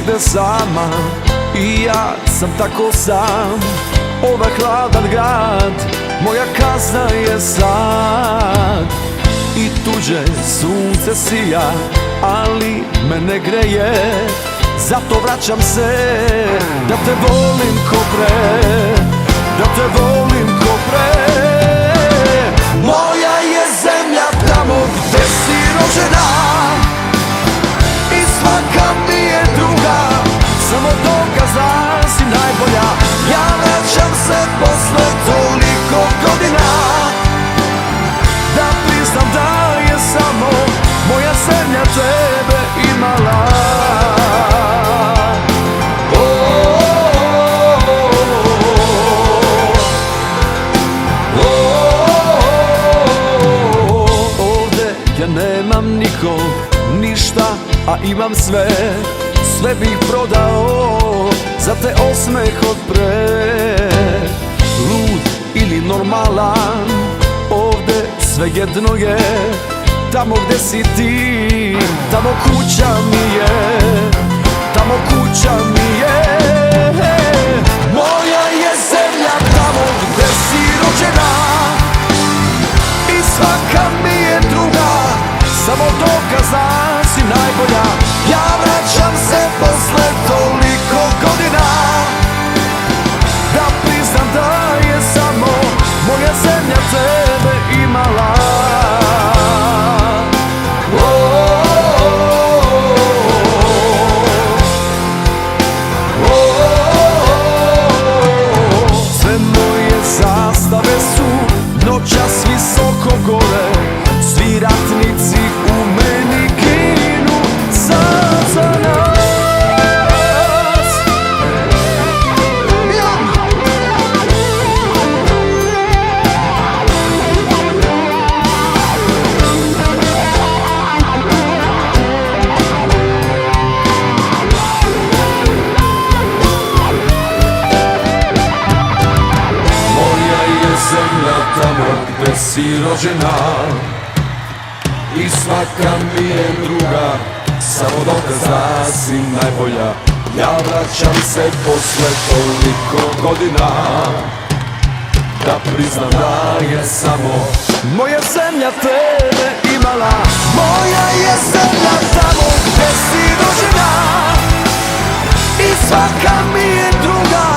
negde sama i ja sam tako sam. Ovaj hladan grad, moja kazna je sad. I tuđe sunce sija, ali me ne greje. Zato vraćam se, da te volim ko pre, da te volim ko pre. Moja je zemlja tamo gde si rođena i svaka mi je druga, samo dokaz da si najbolja. Ja vraćam se posle toliko godina, da priznam da je samo moja zemlja tebe imala. Ja nemam nikog, ništa, a imam sve. Sve bih prodao za te osmeh od pre. Lud ili normalan, ovde sve jedno je. Tamo gde si ti, tamo kuća mi je, tamo kuća mi je. Moja je zemlja tamo gde si rođena i svaka mi je druga, samo dokaz da si najbolja. Ja vraćam se posle toliko godina, da priznam da je samo moja zemlja tebe imala. Sve moje zastave su noćas visoko gore, svi ratnici u meni ginu sad za nas. Moja je zemlja tamo gde si rođena i svaka mi je druga, samo dokaz da si najbolja. Ja vraćam se posle toliko godina, da priznam da je samo moja zemlja tebe imala. Moja je zemlja tamo gde si rođena i svaka mi je druga,